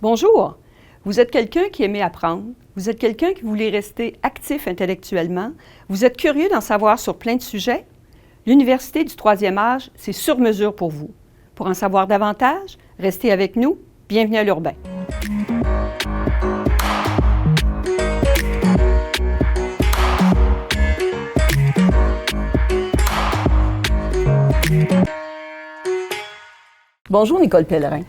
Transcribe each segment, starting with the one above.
Bonjour, vous êtes quelqu'un qui aimait apprendre, vous êtes quelqu'un qui voulait rester actif intellectuellement, vous êtes curieux d'en savoir sur plein de sujets? L'Université du troisième âge, c'est sur mesure pour vous. Pour en savoir davantage, restez avec nous. Bienvenue à l'Urbain. Bonjour Nicole Pellerin.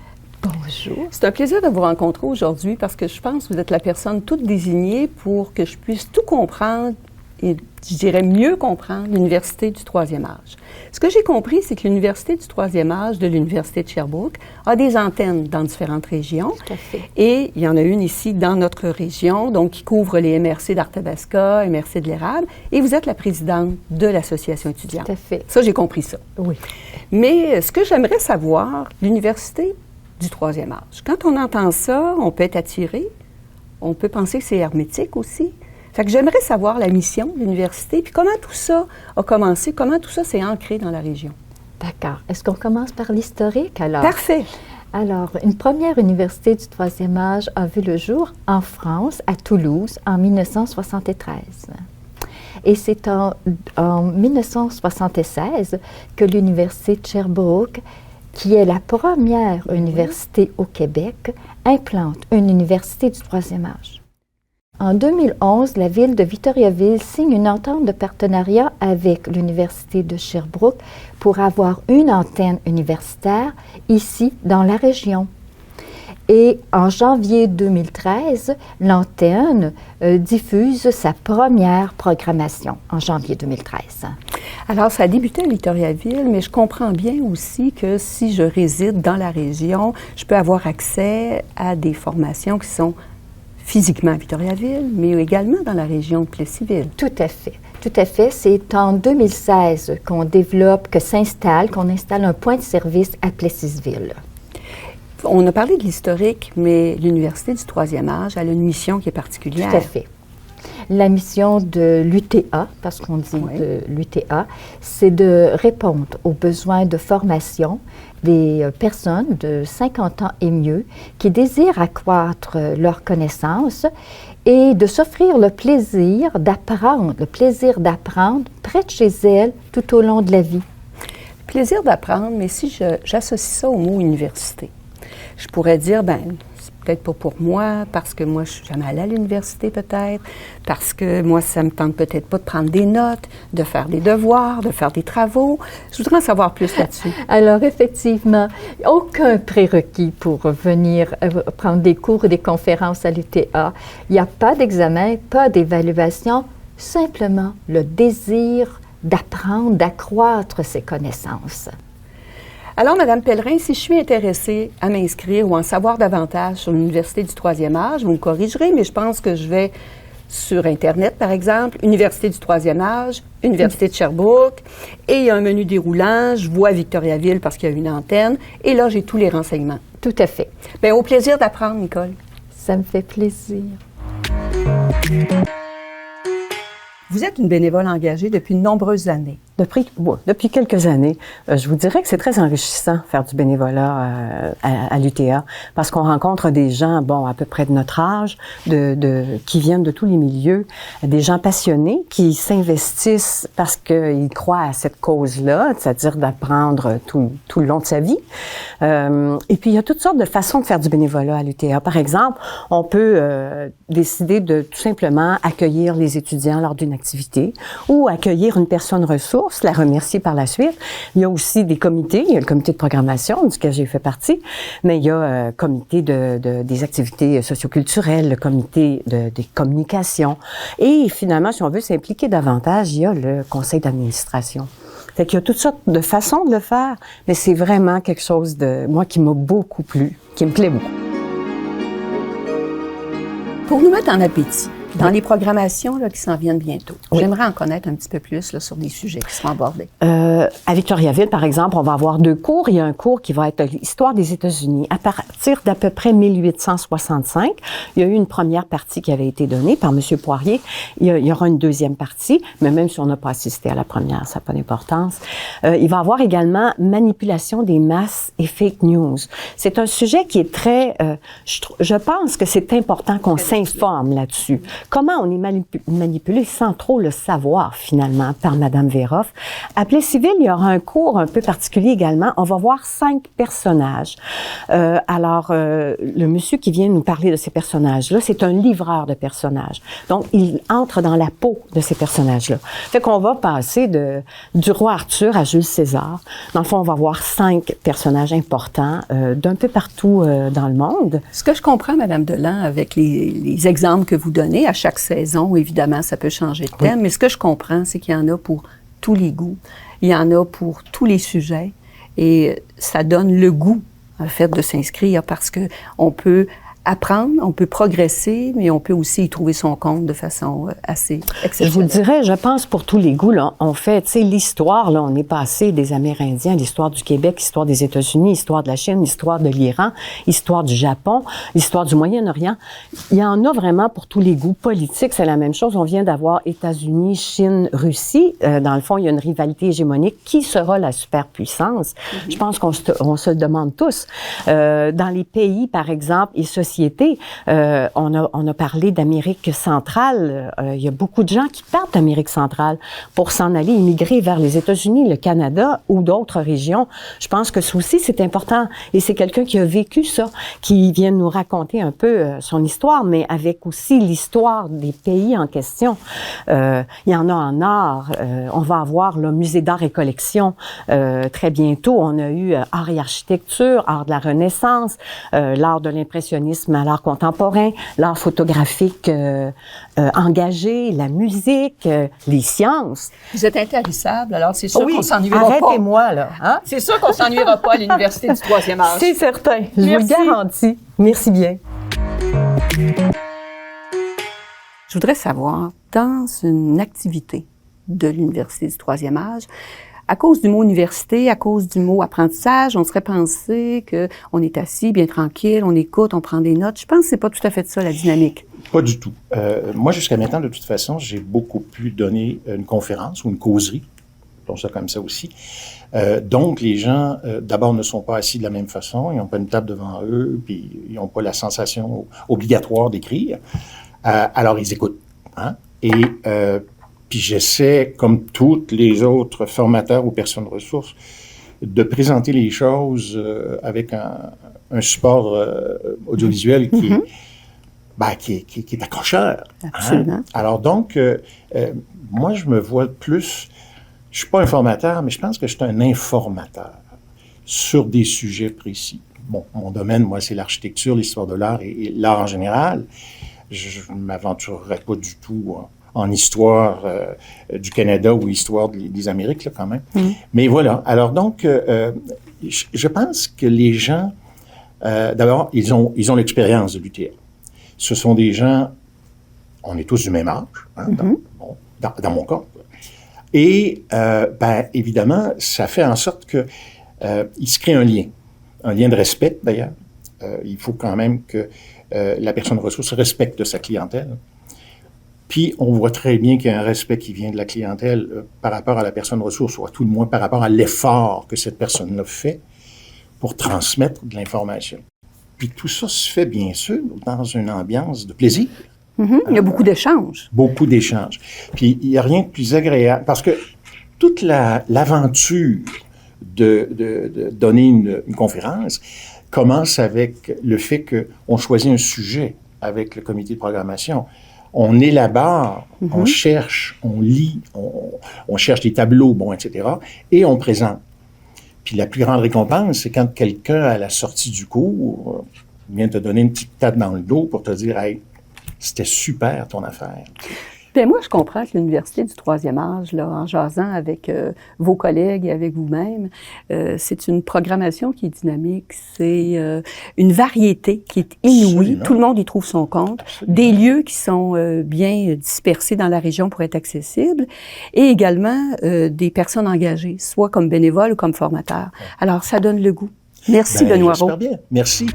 Bonjour. C'est un plaisir de vous rencontrer aujourd'hui parce que je pense que vous êtes la personne toute désignée pour que je puisse tout comprendre et, je dirais, mieux comprendre l'Université du troisième âge. Ce que j'ai compris, c'est que l'Université du troisième âge de l'Université de Sherbrooke a des antennes dans différentes régions. Tout à fait. Et il y en a une ici dans notre région, donc qui couvre les MRC d'Arthabasca, MRC de l'Érable, et vous êtes la présidente de l'association étudiante. Tout à fait. Ça, j'ai compris ça. Oui. Mais ce que j'aimerais savoir, l'Université du troisième âge. Quand on entend ça, on peut être attiré, on peut penser que c'est hermétique aussi. Fait que j'aimerais savoir la mission de l'université, puis comment tout ça a commencé, comment tout ça s'est ancré dans la région. D'accord. Est-ce qu'on commence par l'historique alors? Parfait. Alors, une première université du troisième âge a vu le jour en France, à Toulouse, en 1973. Et c'est en 1976 que l'Université de Sherbrooke, qui est la première université au Québec, implante une université du troisième âge. En 2011, la ville de Victoriaville signe une entente de partenariat avec l'Université de Sherbrooke pour avoir une antenne universitaire ici dans la région. Et en janvier 2013, l'antenne diffuse sa première programmation en janvier 2013. Alors, ça a débuté à Victoriaville, mais je comprends bien aussi que si je réside dans la région, je peux avoir accès à des formations qui sont physiquement à Victoriaville, mais également dans la région de Plessisville. Tout à fait. Tout à fait. C'est en 2016 qu'on installe un point de service à Plessisville. On a parlé de l'historique, mais l'Université du troisième âge, elle a une mission qui est particulière. Tout à fait. La mission de l'UTA, parce qu'on dit de l'UTA, c'est de répondre aux besoins de formation des personnes de 50 ans et mieux qui désirent accroître leurs connaissances et de s'offrir le plaisir d'apprendre près de chez elles tout au long de la vie. Plaisir d'apprendre, mais si j'associe ça au mot université, je pourrais dire, c'est peut-être pas pour moi, parce que moi, je suis jamais allée à l'université peut-être, parce que moi, ça me tente peut-être pas de prendre des notes, de faire des devoirs, de faire des travaux. Je voudrais en savoir plus là-dessus. Alors, effectivement, aucun prérequis pour venir prendre des cours et des conférences à l'UTA. Il n'y a pas d'examen, pas d'évaluation, simplement le désir d'apprendre, d'accroître ses connaissances. Alors, Mme Pellerin, si je suis intéressée à m'inscrire ou en savoir davantage sur l'Université du troisième âge, vous me corrigerez, mais je pense que je vais sur Internet, par exemple, Université du troisième âge, Université de Sherbrooke, et il y a un menu déroulant, je vois Victoriaville parce qu'il y a une antenne, et là, j'ai tous les renseignements. Tout à fait. Bien, au plaisir d'apprendre, Nicole. Ça me fait plaisir. Vous êtes une bénévole engagée depuis de nombreuses années. Depuis quelques années, je vous dirais que c'est très enrichissant faire du bénévolat à l'UTA parce qu'on rencontre des gens, à peu près de notre âge, qui viennent de tous les milieux, des gens passionnés qui s'investissent parce qu'ils croient à cette cause-là, c'est-à-dire d'apprendre tout le long de sa vie. Et puis, il y a toutes sortes de façons de faire du bénévolat à l'UTA. Par exemple, on peut décider de tout simplement accueillir les étudiants lors d'une activité ou accueillir une personne ressource, la remercier par la suite. Il y a aussi des comités. Il y a le comité de programmation duquel j'ai fait partie, mais il y a le comité des activités socioculturelles, le comité des communications. Et finalement, si on veut s'impliquer davantage, il y a le conseil d'administration. Fait qu'il y a toutes sortes de façons de le faire, mais c'est vraiment quelque chose qui m'a beaucoup plu, qui me plaît beaucoup. Pour nous mettre en appétit, Dans les programmations là, qui s'en viennent bientôt, Oui. j'aimerais en connaître un petit peu plus là, sur des sujets qui seront abordés. À Victoriaville, par exemple, on va avoir 2 cours. Il y a un cours qui va être l'histoire des États-Unis. À partir d'à peu près 1865, il y a eu une première partie qui avait été donnée par M. Poirier. Il y aura une deuxième partie, mais même si on n'a pas assisté à la première, ça n'a pas d'importance. Il va y avoir également manipulation des masses et fake news. C'est un sujet qui est très... je pense que c'est important qu'on s'informe là-dessus. Comment on est manipulé sans trop le savoir, finalement, par Mme Véroff. À Play Civil, il y aura un cours un peu particulier également. On va voir 5 personnages. Le monsieur qui vient nous parler de ces personnages-là, c'est un livreur de personnages. Donc, il entre dans la peau de ces personnages-là. Fait qu'on va passer du roi Arthur à Jules César. Dans le fond, on va voir 5 personnages importants d'un peu partout dans le monde. Ce que je comprends, Mme Delan, avec les exemples que vous donnez à chaque saison, évidemment, ça peut changer de thème, mais ce que je comprends, c'est qu'il y en a pour tous les goûts, il y en a pour tous les sujets, et ça donne le goût, en fait, de s'inscrire parce que on peut apprendre, on peut progresser, mais on peut aussi y trouver son compte de façon assez exceptionnelle. Je vous le dirais, je pense pour tous les goûts, là, on fait, tu sais, l'histoire, là, on est passé des Amérindiens, l'histoire du Québec, l'histoire des États-Unis, l'histoire de la Chine, l'histoire de l'Iran, l'histoire du Japon, l'histoire du Moyen-Orient. Il y en a vraiment pour tous les goûts. Politique, c'est la même chose. On vient d'avoir États-Unis, Chine, Russie. Dans le fond, il y a une rivalité hégémonique. Qui sera la superpuissance? Mm-hmm. Je pense qu'on se le demande tous. Dans les pays, par exemple, et sociétés, on a parlé d'Amérique centrale. Il y a beaucoup de gens qui partent d'Amérique centrale pour s'en aller immigrer vers les États-Unis, le Canada ou d'autres régions. Je pense que ça aussi, c'est important. Et c'est quelqu'un qui a vécu ça, qui vient nous raconter un peu son histoire, mais avec aussi l'histoire des pays en question. Il y en a en art. On va avoir le musée d'art et collection très bientôt. On a eu art et architecture, art de la Renaissance, l'art de l'impressionnisme à l'art contemporain, l'art photographique engagé, la musique, les sciences. Vous êtes intarissable, alors c'est sûr qu'on s'ennuiera pas. Arrêtez-moi, là. Hein? C'est sûr qu'on s'ennuiera pas à l'Université du 3e âge. C'est certain, je vous le garantis. Merci bien. Je voudrais savoir, dans une activité de l'Université du 3e âge, à cause du mot université, à cause du mot apprentissage, on serait pensé qu'on est assis, bien tranquille, on écoute, on prend des notes. Je pense que c'est pas tout à fait ça, la dynamique. Pas du tout. Moi, jusqu'à maintenant, de toute façon, j'ai beaucoup pu donner une conférence ou une causerie, appelons ça comme ça aussi. Donc, les gens, d'abord, ne sont pas assis de la même façon, ils n'ont pas une table devant eux, puis ils n'ont pas la sensation obligatoire d'écrire. Alors, ils écoutent. Hein? Et puis j'essaie, comme tous les autres formateurs ou personnes ressources, de présenter les choses avec un support audiovisuel qui est accrocheur. Absolument. Hein? Alors donc, moi, je me vois plus... Je suis pas un formateur, mais je pense que je suis un informateur sur des sujets précis. Bon, mon domaine, moi, c'est l'architecture, l'histoire de l'art et l'art en général. Je ne m'aventurerai pas du tout en histoire du Canada ou histoire des Amériques, là, quand même. Mm. Mais voilà. Alors donc, je pense que les gens, d'abord, ils ont l'expérience de l'UTR. Ce sont des gens, on est tous du même âge, hein, dans mon cas. Et, évidemment, ça fait en sorte que il se crée un lien de respect, d'ailleurs. Il faut quand même que la personne ressource respecte sa clientèle. Puis, on voit très bien qu'il y a un respect qui vient de la clientèle par rapport à la personne ressource, ou à tout le moins par rapport à l'effort que cette personne-là fait pour transmettre de l'information. Puis tout ça se fait, bien sûr, dans une ambiance de plaisir. Mm-hmm. Il y a beaucoup d'échanges. Beaucoup d'échanges. Puis, il n'y a rien de plus agréable, parce que toute l'aventure de donner une conférence commence avec le fait qu'on choisit un sujet avec le comité de programmation. On élabore, on cherche, on lit, on cherche des tableaux, etc., et on présente. Puis la plus grande récompense, c'est quand quelqu'un, à la sortie du cours, vient te donner une petite tape dans le dos pour te dire « Hey, c'était super ton affaire. » Bien, moi, je comprends que l'Université du troisième âge, là, en jasant avec vos collègues et avec vous-même, c'est une programmation qui est dynamique, c'est une variété qui est inouïe. Absolument. Tout le monde y trouve son compte. Absolument. Des lieux qui sont bien dispersés dans la région pour être accessibles et également des personnes engagées, soit comme bénévoles ou comme formateurs. Alors, ça donne le goût. Merci, Ben, Benoît j'espère Rau. bien. Merci.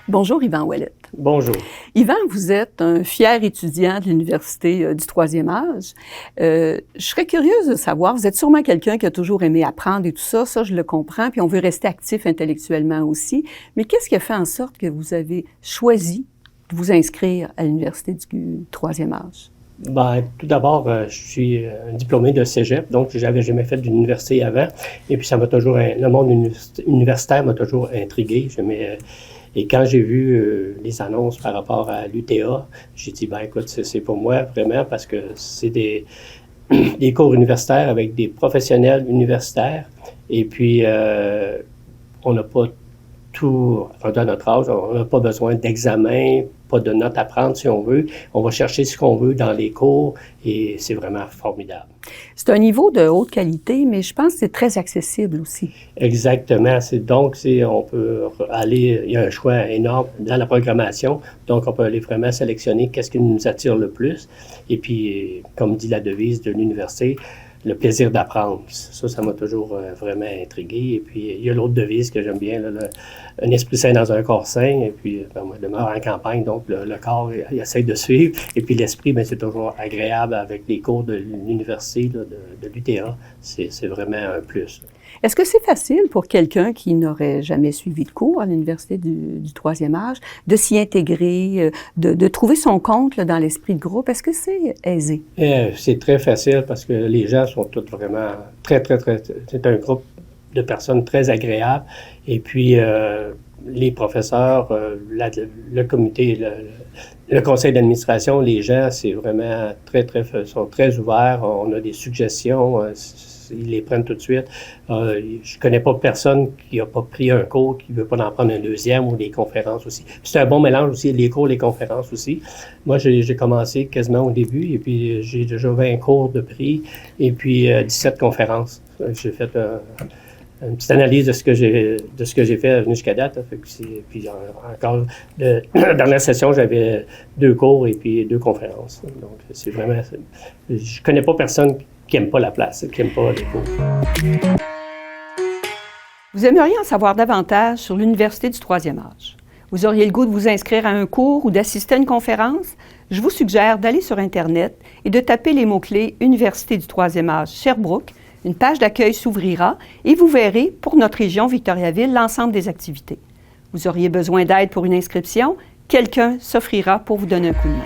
Bonjour, Yvan Ouellet. Bonjour. Yvan, vous êtes un fier étudiant de l'Université du troisième âge. Je serais curieuse de savoir, vous êtes sûrement quelqu'un qui a toujours aimé apprendre et tout ça, je le comprends, puis on veut rester actif intellectuellement aussi. Mais qu'est-ce qui a fait en sorte que vous avez choisi de vous inscrire à l'Université du troisième âge? Ben, tout d'abord, je suis un diplômé de cégep, donc j'avais jamais fait d'université avant. Et puis, ça m'a toujours, le monde universitaire m'a toujours intrigué. Et quand j'ai vu les annonces par rapport à l'UTA, j'ai dit, ben écoute, c'est pour moi vraiment parce que c'est des cours universitaires avec des professionnels universitaires. Et puis, on n'a pas tout, rendu à notre âge, on n'a pas besoin d'examen, pas de notes à prendre si on veut. On va chercher ce qu'on veut dans les cours et c'est vraiment formidable. C'est un niveau de haute qualité, mais je pense que c'est très accessible aussi. Exactement. On peut aller, il y a un choix énorme dans la programmation, donc on peut aller vraiment sélectionner qu'est-ce qui nous attire le plus. Et puis, comme dit la devise de l'université, le plaisir d'apprendre. Ça m'a toujours vraiment intrigué. Et puis, il y a l'autre devise que j'aime bien, là, un esprit sain dans un corps sain. Et puis, moi, je demeure en campagne, donc le corps, il essaie de suivre. Et puis, l'esprit, bien, c'est toujours agréable avec les cours de l'université, là, de l'UTA. C'est vraiment un plus. Est-ce que c'est facile pour quelqu'un qui n'aurait jamais suivi de cours à l'Université du troisième âge de s'y intégrer, de trouver son compte là, dans l'esprit de groupe? Est-ce que c'est aisé? C'est très facile parce que les gens sont tous vraiment très... C'est un groupe de personnes très agréables. Et puis, les professeurs, le comité, le conseil d'administration, les gens, c'est vraiment sont très ouverts. On a des suggestions. Ils les prennent tout de suite. Je connais pas personne qui a pas pris un cours, qui veut pas en prendre un deuxième ou des conférences aussi. C'est un bon mélange aussi, les cours, les conférences aussi. Moi, j'ai commencé quasiment au début et puis j'ai déjà 20 cours de prix et puis 17 conférences. J'ai fait une petite analyse de ce que j'ai fait jusqu'à date. Puis encore, dans la session, j'avais 2 cours et puis 2 conférences. Donc, c'est vraiment... Je connais pas personne qui n'aime pas la place, qui n'aime pas les cours. Vous aimeriez en savoir davantage sur l'Université du troisième âge? Vous auriez le goût de vous inscrire à un cours ou d'assister à une conférence? Je vous suggère d'aller sur Internet et de taper les mots-clés « Université du troisième âge Sherbrooke ». Une page d'accueil s'ouvrira et vous verrez, pour notre région Victoriaville, l'ensemble des activités. Vous auriez besoin d'aide pour une inscription? Quelqu'un s'offrira pour vous donner un coup de main.